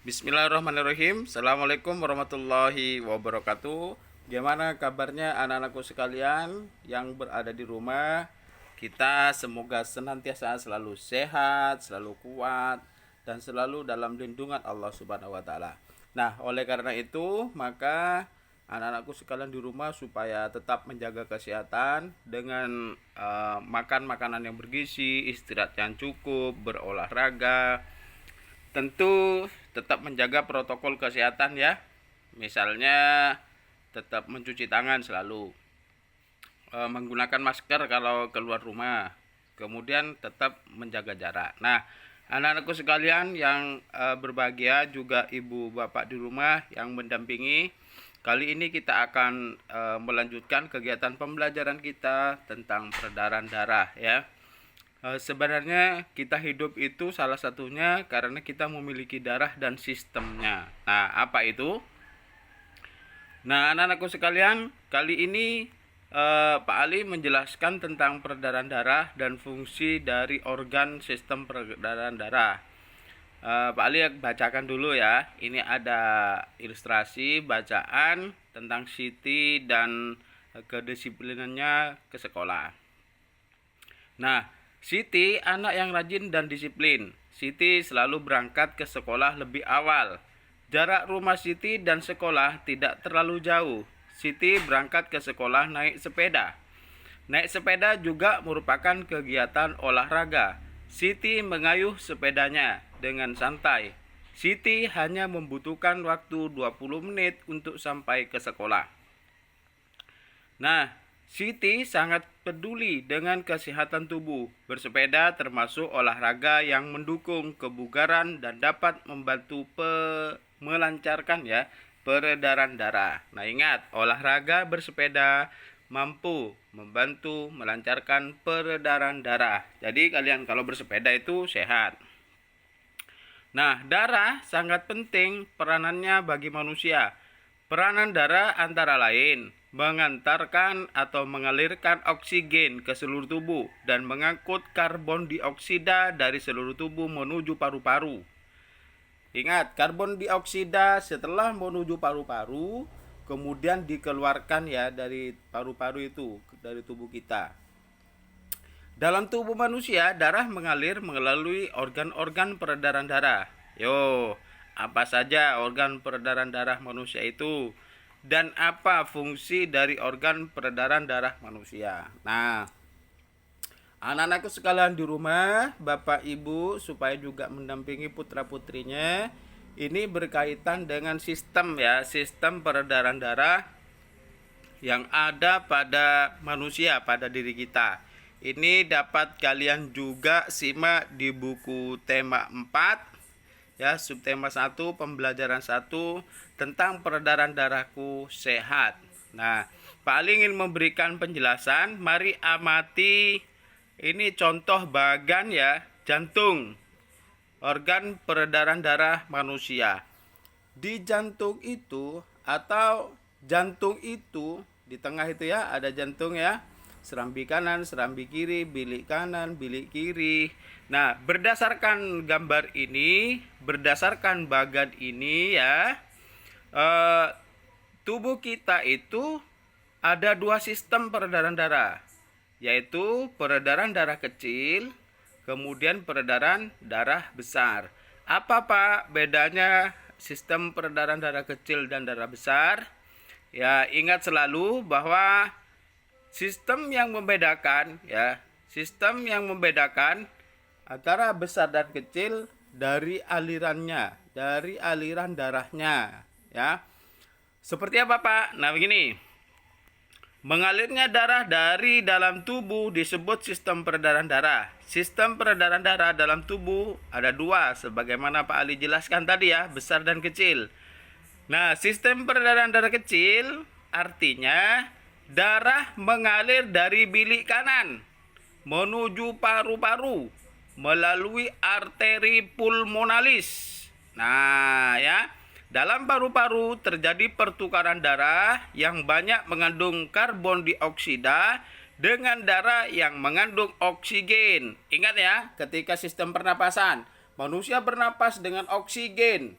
Bismillahirrahmanirrahim. Assalamualaikum warahmatullahi wabarakatuh. Gimana kabarnya anak-anakku sekalian yang berada di rumah? Kita semoga senantiasa selalu sehat, selalu kuat, dan selalu dalam lindungan Allah Subhanahu wa taala. Nah, oleh karena itu, maka anak-anakku sekalian di rumah supaya tetap menjaga kesehatan dengan makan makanan yang bergizi, istirahat yang cukup, berolahraga. Tentu tetap menjaga protokol kesehatan ya. Misalnya tetap mencuci tangan selalu, menggunakan masker kalau keluar rumah. Kemudian tetap menjaga jarak. Nah, anak-anakku sekalian yang berbahagia, juga ibu bapak di rumah yang mendampingi. Kali ini kita akan melanjutkan kegiatan pembelajaran kita tentang peredaran darah ya. Sebenarnya kita hidup itu salah satunya karena kita memiliki darah dan sistemnya. Nah, apa itu? Nah, anak-anakku sekalian, kali ini Pak Ali menjelaskan tentang peredaran darah dan fungsi dari organ sistem peredaran darah. Pak Ali bacakan dulu ya. Ini ada ilustrasi bacaan tentang Siti dan kedisiplinannya ke sekolah. Nah, Siti anak yang rajin dan disiplin. Siti selalu berangkat ke sekolah lebih awal. Jarak rumah Siti dan sekolah tidak terlalu jauh. Siti berangkat ke sekolah naik sepeda. Naik sepeda juga merupakan kegiatan olahraga. Siti mengayuh sepedanya dengan santai. Siti hanya membutuhkan waktu 20 menit untuk sampai ke sekolah. Nah, Siti sangat peduli dengan kesehatan tubuh. Bersepeda termasuk olahraga yang mendukung kebugaran dan dapat membantu melancarkan ya peredaran darah. Nah, ingat, olahraga bersepeda mampu membantu melancarkan peredaran darah. Jadi kalian kalau bersepeda itu sehat. Nah, darah sangat penting peranannya bagi manusia. Peranan darah antara lain mengantarkan atau mengalirkan oksigen ke seluruh tubuh dan mengangkut karbon dioksida dari seluruh tubuh menuju paru-paru. Ingat, karbon dioksida setelah menuju paru-paru kemudian dikeluarkan ya dari paru-paru itu, dari tubuh kita. Dalam tubuh manusia, darah mengalir melalui organ-organ peredaran darah. Apa saja organ peredaran darah manusia itu? Dan apa fungsi dari organ peredaran darah manusia? Nah, anak-anakku sekalian di rumah, bapak ibu supaya juga mendampingi putra-putrinya, ini berkaitan dengan sistem ya, sistem peredaran darah yang ada pada manusia, pada diri kita. Ini dapat kalian juga simak di buku tema 4 ya, subtema 1, pembelajaran 1 tentang peredaran darahku sehat. Nah, Pak Ali ingin memberikan penjelasan. Mari amati ini contoh bagan ya, jantung, organ peredaran darah manusia. Di jantung itu atau jantung itu di tengah itu ya, ada jantung ya, serambi kanan, serambi kiri, bilik kanan, bilik kiri. Nah, berdasarkan gambar ini, berdasarkan bagan ini ya, tubuh kita itu ada dua sistem peredaran darah, yaitu peredaran darah kecil, kemudian peredaran darah besar. Apa Pak bedanya sistem peredaran darah kecil dan darah besar? Ya, ingat selalu bahwa sistem yang membedakan ya, sistem yang membedakan antara besar dan kecil dari alirannya, dari aliran darahnya ya. Seperti apa Pak? Nah, begini. Mengalirnya darah dari dalam tubuh disebut sistem peredaran darah. Sistem peredaran darah dalam tubuh ada dua, sebagaimana Pak Ali jelaskan tadi ya, besar dan kecil. Nah, sistem peredaran darah kecil artinya darah mengalir dari bilik kanan menuju paru-paru melalui arteri pulmonalis. Nah, ya, dalam paru-paru terjadi pertukaran darah yang banyak mengandung karbon dioksida dengan darah yang mengandung oksigen. Ingat ya, ketika sistem pernapasan, manusia bernapas dengan oksigen.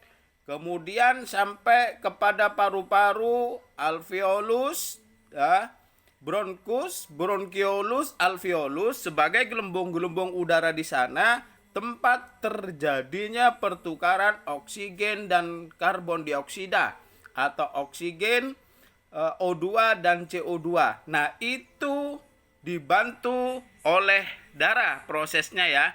kemudian sampai kepada paru-paru, alveolus, ya, bronkus, bronkiolus, alveolus sebagai gelembung-gelembung udara di sana, tempat terjadinya pertukaran oksigen dan karbon dioksida atau oksigen, O2 dan CO2. Nah, itu dibantu oleh darah prosesnya ya.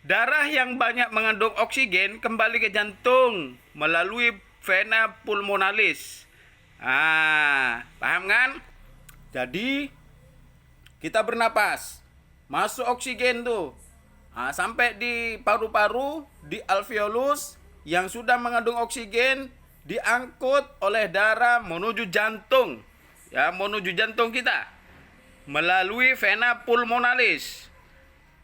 Darah yang banyak mengandung oksigen kembali ke jantung melalui vena pulmonalis. Paham kan? Jadi kita bernapas, masuk oksigen tuh, sampai di paru-paru, di alveolus yang sudah mengandung oksigen, diangkut oleh darah menuju jantung, ya, menuju jantung kita melalui vena pulmonalis.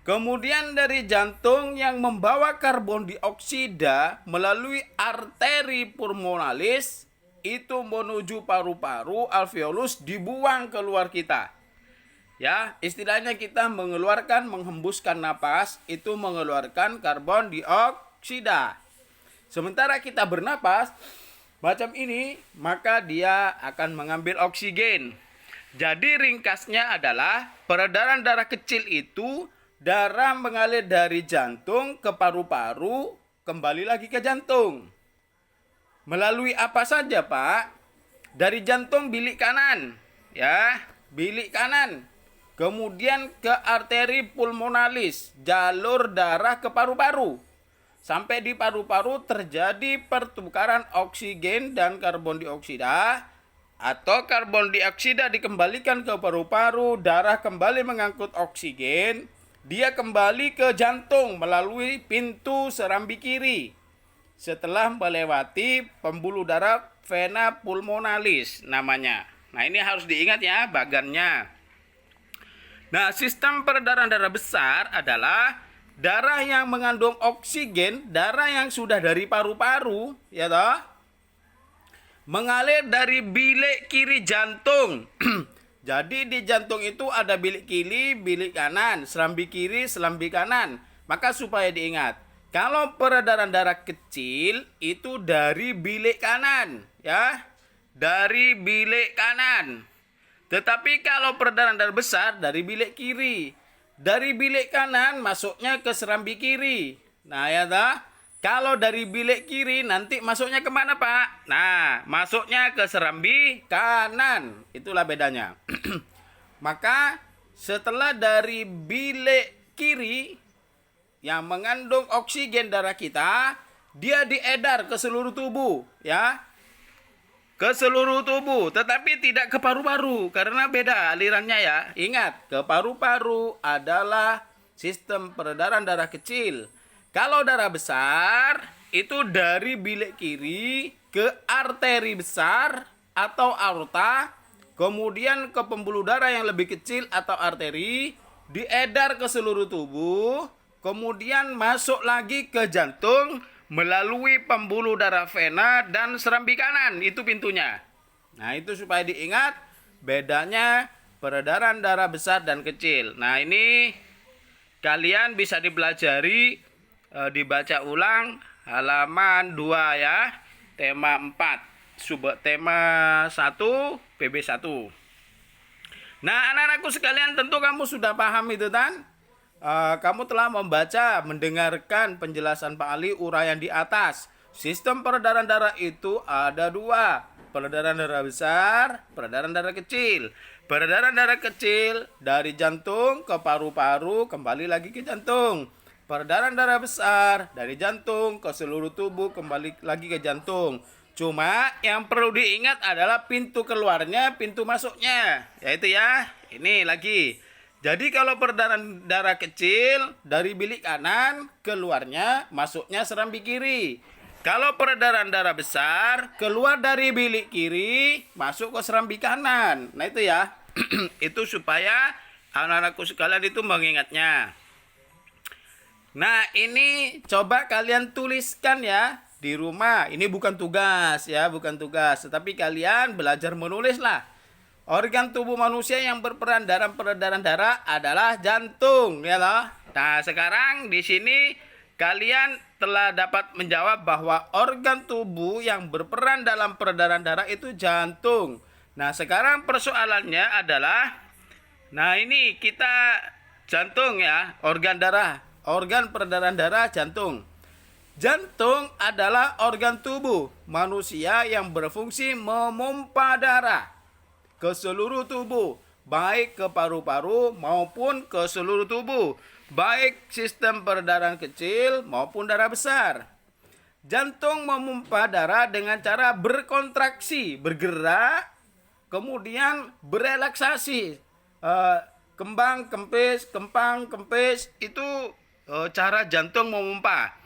Kemudian dari jantung yang membawa karbon dioksida melalui arteri pulmonalis itu menuju paru-paru, alveolus, dibuang keluar kita. Ya, istilahnya kita menghembuskan napas, itu mengeluarkan karbon dioksida. Sementara kita bernapas macam ini, maka dia akan mengambil oksigen. Jadi ringkasnya adalah peredaran darah kecil itu darah mengalir dari jantung ke paru-paru, kembali lagi ke jantung. Melalui apa saja, Pak? Dari jantung bilik kanan, ya, bilik kanan. Kemudian ke arteri pulmonalis, jalur darah ke paru-paru. Sampai di paru-paru terjadi pertukaran oksigen dan karbon dioksida, atau karbon dioksida dikembalikan ke paru-paru, darah kembali mengangkut oksigen, dia kembali ke jantung melalui pintu serambi kiri setelah melewati pembuluh darah vena pulmonalis namanya. Nah, ini harus diingat ya bagannya. Nah, sistem peredaran darah besar adalah darah yang mengandung oksigen, darah yang sudah dari paru-paru, ya toh, mengalir dari bilik kiri jantung. Jadi di jantung itu ada bilik kiri, bilik kanan, serambi kiri, serambi kanan. Maka supaya diingat, kalau peredaran darah kecil itu dari bilik kanan, ya, dari bilik kanan. Tetapi kalau peredaran darah besar dari bilik kiri, dari bilik kanan masuknya ke serambi kiri. Nah, ya toh, kalau dari bilik kiri nanti masuknya kemana, Pak? Nah, masuknya ke serambi kanan. Itulah bedanya. Maka setelah dari bilik kiri yang mengandung oksigen darah kita, dia diedar ke seluruh tubuh, ya, ke seluruh tubuh, tetapi tidak ke paru-paru karena beda alirannya ya. Ingat, ke paru-paru adalah sistem peredaran darah kecil. Kalau darah besar itu dari bilik kiri ke arteri besar atau aorta, kemudian ke pembuluh darah yang lebih kecil atau arteri, diedar ke seluruh tubuh, kemudian masuk lagi ke jantung melalui pembuluh darah vena dan serambi kanan. Itu pintunya. Nah, itu supaya diingat bedanya peredaran darah besar dan kecil. Nah, ini kalian bisa dipelajari, dibaca ulang halaman 2 ya. Tema 4, tema 1, PB 1. Nah, anak-anakku sekalian, tentu kamu sudah paham itu kan? Kamu telah membaca, mendengarkan penjelasan Pak Ali uraian di atas. Sistem peredaran darah itu ada 2, peredaran darah besar, peredaran darah kecil. Peredaran darah kecil dari jantung ke paru-paru, kembali lagi ke jantung. Peredaran darah besar dari jantung ke seluruh tubuh, kembali lagi ke jantung. Cuma yang perlu diingat adalah pintu keluarnya, pintu masuknya, yaitu ya, ini lagi. Jadi kalau peredaran darah kecil dari bilik kanan, keluarnya masuknya serambi kiri. Kalau peredaran darah besar keluar dari bilik kiri, masuk ke serambi kanan. Nah, itu ya. Itu supaya anak-anakku sekalian itu mengingatnya. Nah, ini coba kalian tuliskan ya di rumah. Ini bukan tugas ya, bukan tugas, tetapi kalian belajar menulis lah. Organ tubuh manusia yang berperan dalam peredaran darah adalah jantung, ya loh. Nah, sekarang di sini kalian telah dapat menjawab bahwa organ tubuh yang berperan dalam peredaran darah itu jantung. Nah, sekarang persoalannya adalah, nah ini kita jantung ya, organ darah, organ peredaran darah jantung. Jantung adalah organ tubuh manusia yang berfungsi memompa darah ke seluruh tubuh, baik ke paru-paru maupun ke seluruh tubuh, baik sistem peredaran kecil maupun darah besar. Jantung memompa darah dengan cara berkontraksi, bergerak, kemudian berelaksasi. Kembang kempis, kempang kempis, itu cara jantung memompa.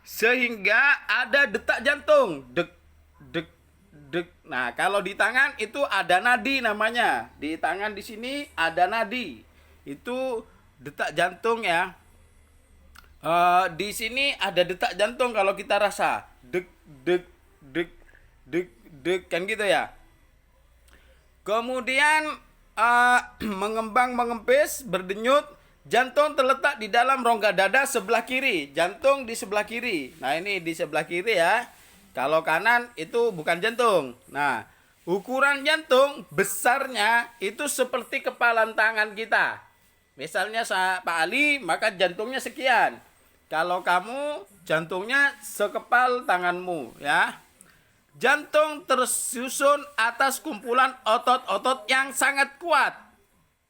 Sehingga ada detak jantung, dek dek dek. Nah, kalau di tangan itu ada nadi namanya. Di tangan di sini ada nadi. Itu detak jantung ya. Di sini ada detak jantung kalau kita rasa. Dek dek dek dek dek kan gitu ya. Kemudian mengembang mengempis, berdenyut. Jantung terletak di dalam rongga dada sebelah kiri. Jantung di sebelah kiri. Nah, ini di sebelah kiri ya. Kalau kanan itu bukan jantung. Nah, ukuran jantung besarnya itu seperti kepalan tangan kita. Misalnya Pak Ali, maka jantungnya sekian. Kalau kamu, jantungnya sekepal tanganmu ya. Jantung tersusun atas kumpulan otot-otot yang sangat kuat.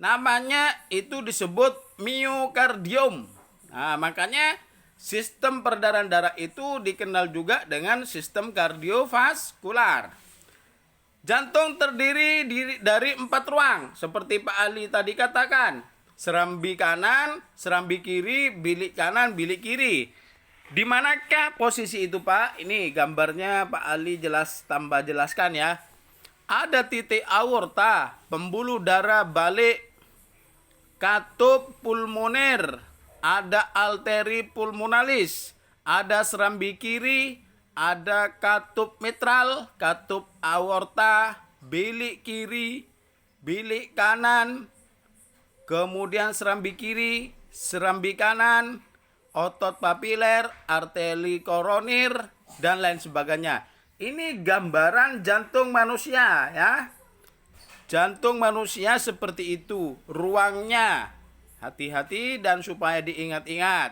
Namanya itu disebut miokardium. Nah, makanya sistem peredaran darah itu dikenal juga dengan sistem kardiovaskular. Jantung terdiri dari 4 ruang, seperti Pak Ali tadi katakan. Serambi kanan, serambi kiri, bilik kanan, bilik kiri. Di manakah posisi itu, Pak? Ini gambarnya Pak Ali tambah jelaskan ya. Ada titik aorta, pembuluh darah balik, katup pulmoner, ada arteri pulmonalis, ada serambi kiri, ada katup mitral, katup aorta, bilik kiri, bilik kanan, kemudian serambi kiri, serambi kanan, otot papiler, arteri koroner, dan lain sebagainya. Ini gambaran jantung manusia ya. Jantung manusia seperti itu ruangnya. Hati-hati dan supaya diingat-ingat.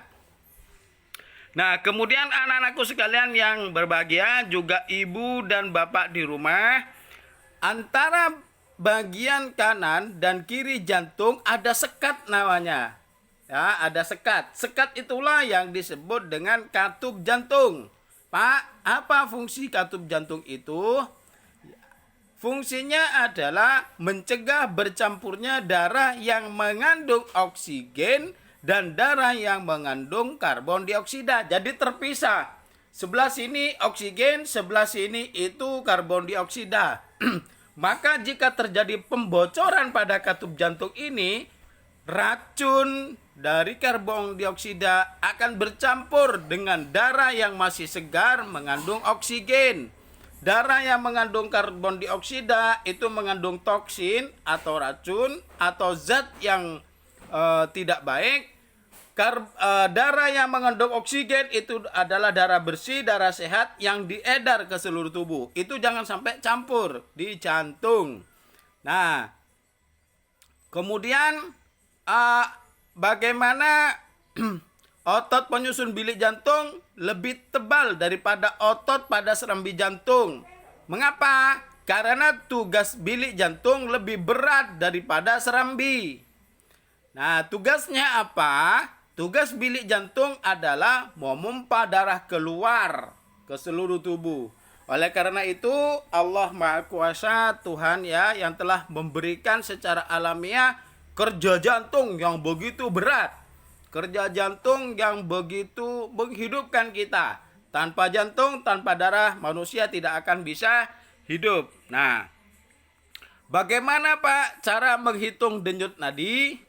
Nah, kemudian anak-anakku sekalian yang berbahagia, juga ibu dan bapak di rumah, antara bagian kanan dan kiri jantung ada sekat namanya. Ya, ada sekat. Sekat itulah yang disebut dengan katup jantung. Pak, apa fungsi katup jantung itu? Fungsinya adalah mencegah bercampurnya darah yang mengandung oksigen dan darah yang mengandung karbon dioksida. Jadi terpisah. Sebelah sini oksigen, sebelah sini itu karbon dioksida. Maka jika terjadi pembocoran pada katup jantung ini, racun dari karbon dioksida akan bercampur dengan darah yang masih segar mengandung oksigen. Darah yang mengandung karbon dioksida itu mengandung toksin atau racun atau zat yang tidak baik. Darah yang mengandung oksigen itu adalah darah bersih, darah sehat yang diedar ke seluruh tubuh. Itu jangan sampai campur di jantung. Nah, kemudian bagaimana otot penyusun bilik jantung lebih tebal daripada otot pada serambi jantung. Mengapa? Karena tugas bilik jantung lebih berat daripada serambi. Nah, tugasnya apa? Tugas bilik jantung adalah memompa darah keluar ke seluruh tubuh. Oleh karena itu, Allah Maha Kuasa, Tuhan ya, yang telah memberikan secara alamiah kerja jantung yang begitu berat. Kerja jantung yang begitu menghidupkan kita. Tanpa jantung, tanpa darah, manusia tidak akan bisa hidup. Nah, bagaimana Pak cara menghitung denyut nadi?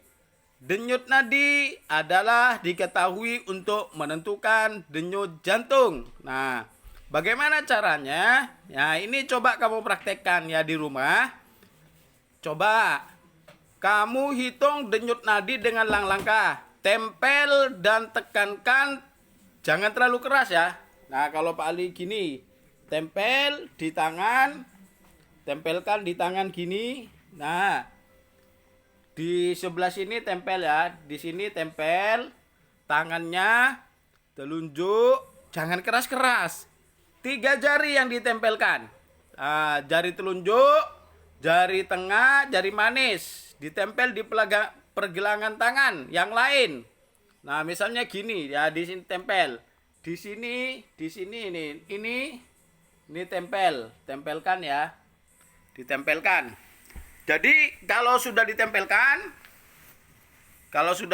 Denyut nadi adalah diketahui untuk menentukan denyut jantung. Nah, bagaimana caranya? Ya, ini coba kamu praktekkan ya di rumah. Coba kamu hitung denyut nadi dengan langkah. Tempel dan tekankan jangan terlalu keras ya. Nah, kalau Pak Ali gini, tempel di tangan, tempelkan di tangan gini. Nah, di sebelah sini tempel ya, di sini tempel tangannya, telunjuk, jangan keras-keras. 3 jari yang ditempelkan. Nah, jari telunjuk, jari tengah, jari manis ditempel di pergelangan tangan yang lain. Nah, misalnya gini ya, di sini tempel. Di sini ini tempel, tempelkan ya. Ditempelkan. Jadi, kalau sudah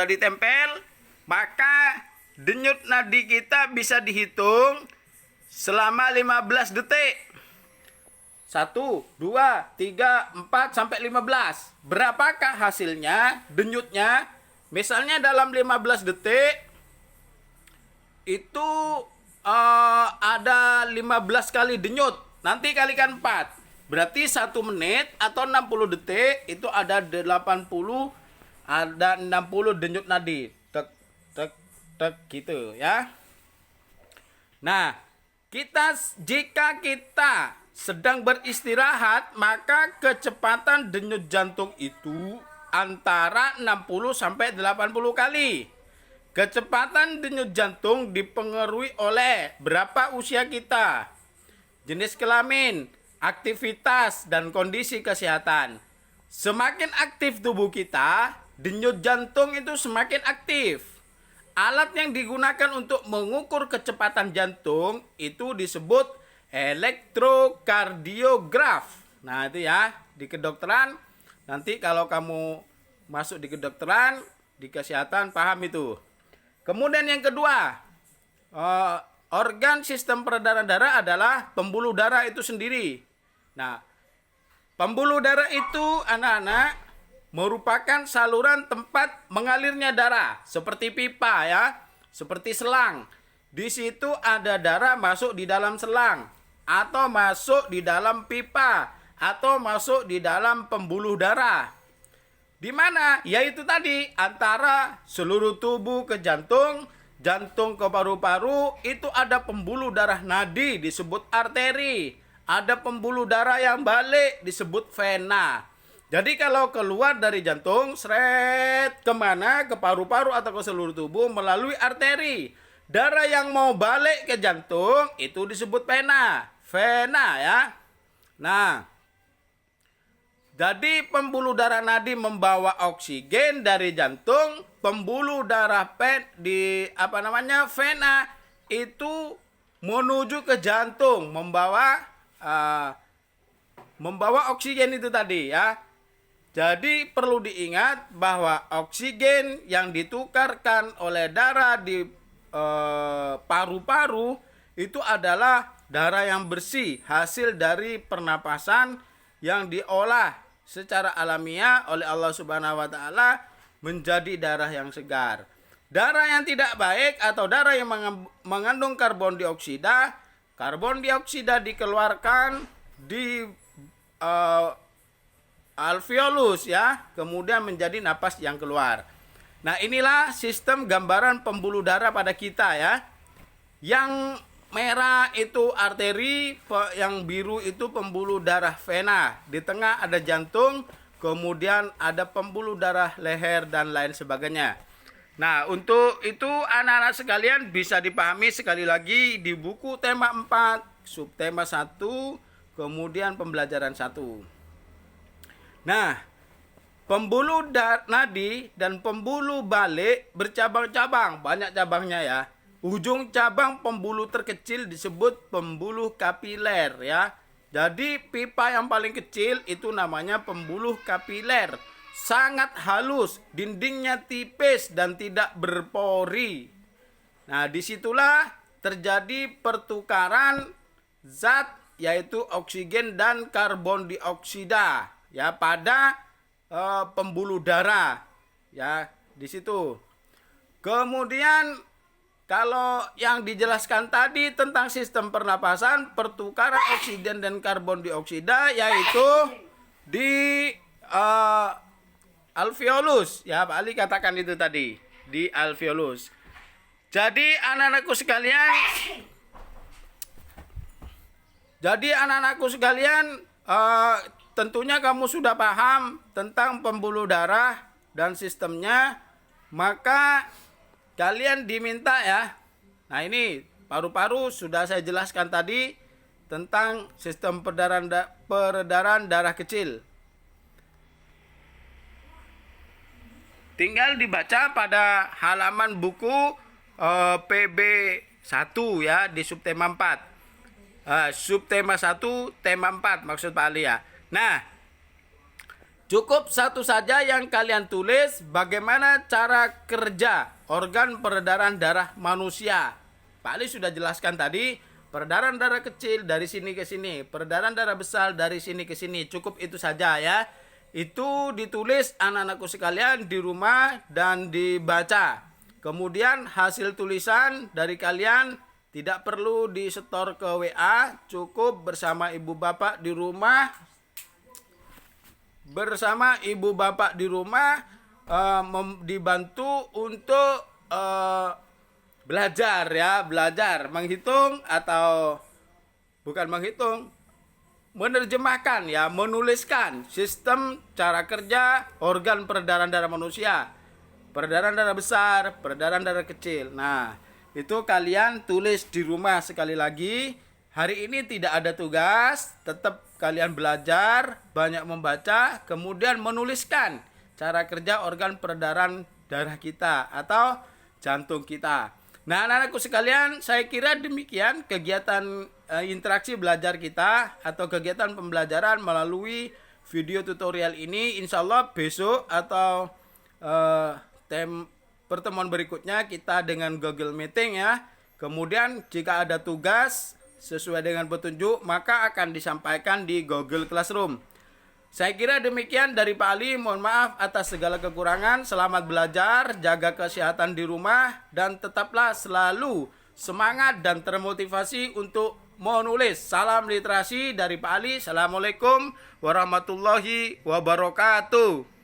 ditempel, maka denyut nadi kita bisa dihitung selama 15 detik. 1, 2, 3, 4 sampai 15. Berapakah hasilnya denyutnya? Misalnya dalam 15 detik itu ada 15 kali denyut. Nanti kalikan 4. Berarti 1 menit atau 60 detik itu ada 60 denyut nadi. Tek tek tek gitu ya. Nah, jika kita sedang beristirahat, maka kecepatan denyut jantung itu antara 60 sampai 80 kali. Kecepatan denyut jantung dipengaruhi oleh berapa usia kita, jenis kelamin, aktivitas, dan kondisi kesehatan. Semakin aktif tubuh kita, denyut jantung itu semakin aktif. Alat yang digunakan untuk mengukur kecepatan jantung itu disebut elektrokardiograf. Nah, itu ya di kedokteran. Nanti kalau kamu masuk di kedokteran, di kesehatan, paham itu. Kemudian yang kedua, organ sistem peredaran darah adalah pembuluh darah itu sendiri. Nah, pembuluh darah itu anak-anak merupakan saluran tempat mengalirnya darah, seperti pipa ya, seperti selang. Di situ ada darah masuk di dalam selang, atau masuk di dalam pipa, atau masuk di dalam pembuluh darah. Di mana? Yaitu tadi antara seluruh tubuh ke jantung, jantung ke paru-paru, itu ada pembuluh darah nadi disebut arteri. Ada pembuluh darah yang balik disebut vena. Jadi kalau keluar dari jantung, seret kemana? Ke paru-paru atau ke seluruh tubuh melalui arteri. Darah yang mau balik ke jantung itu disebut vena. Vena ya. Nah, jadi pembuluh darah nadi membawa oksigen dari jantung, pembuluh darah vena itu menuju ke jantung, membawa oksigen itu tadi ya. Jadi perlu diingat bahwa oksigen yang ditukarkan oleh darah di paru-paru itu adalah darah yang bersih, hasil dari pernapasan yang diolah secara alamiah oleh Allah Subhanahu wa taala menjadi darah yang segar. Darah yang tidak baik atau darah yang mengandung karbon dioksida dikeluarkan di alveolus ya, kemudian menjadi napas yang keluar. Nah, inilah sistem gambaran pembuluh darah pada kita ya. Yang merah itu arteri, yang biru itu pembuluh darah vena. Di tengah ada jantung, kemudian ada pembuluh darah leher dan lain sebagainya. Nah, untuk itu anak-anak sekalian bisa dipahami sekali lagi di buku tema 4, subtema 1, kemudian pembelajaran 1. Nah, pembuluh nadi dan pembuluh balik bercabang-cabang, banyak cabangnya ya. Ujung cabang pembuluh terkecil disebut pembuluh kapiler ya. Jadi pipa yang paling kecil itu namanya pembuluh kapiler. Sangat halus, dindingnya tipis dan tidak berpori. Nah, disitulah terjadi pertukaran zat yaitu oksigen dan karbon dioksida ya pada pembuluh darah ya di situ. Kemudian kalau yang dijelaskan tadi tentang sistem pernapasan, pertukaran oksigen dan karbon dioksida yaitu di alveolus ya, Pak Ali katakan itu tadi, di alveolus. Jadi anak-anakku sekalian, tentunya kamu sudah paham tentang pembuluh darah dan sistemnya, maka kalian diminta ya. Nah, ini paru-paru sudah saya jelaskan tadi tentang sistem peredaran darah kecil. Tinggal dibaca pada halaman buku PB 1 ya, di subtema 4. Subtema 1 tema 4 maksud Pak Ali ya. Nah, cukup satu saja yang kalian tulis, bagaimana cara kerja organ peredaran darah manusia. Pak Ali sudah jelaskan tadi, peredaran darah kecil dari sini ke sini, peredaran darah besar dari sini ke sini. Cukup itu saja ya. Itu ditulis anak-anakku sekalian di rumah dan dibaca. Kemudian hasil tulisan dari kalian tidak perlu disetor ke WA, cukup bersama ibu bapak di rumah. Dibantu untuk belajar ya, belajar menghitung atau bukan menghitung, menerjemahkan ya, menuliskan sistem cara kerja organ peredaran darah manusia. Peredaran darah besar, peredaran darah kecil. Nah, itu kalian tulis di rumah. Sekali lagi, hari ini tidak ada tugas, tetap kalian belajar, banyak membaca, kemudian menuliskan cara kerja organ peredaran darah kita atau jantung kita. Nah, anak-anakku sekalian, saya kira demikian kegiatan interaksi belajar kita atau kegiatan pembelajaran melalui video tutorial ini. Insya Allah besok atau pertemuan berikutnya kita dengan Google Meeting ya. Kemudian jika ada tugas sesuai dengan petunjuk, maka akan disampaikan di Google Classroom. Saya kira demikian dari Pak Ali. Mohon maaf atas segala kekurangan. Selamat belajar, jaga kesehatan di rumah, dan tetaplah selalu semangat dan termotivasi untuk menulis. Salam literasi dari Pak Ali. Assalamualaikum warahmatullahi wabarakatuh.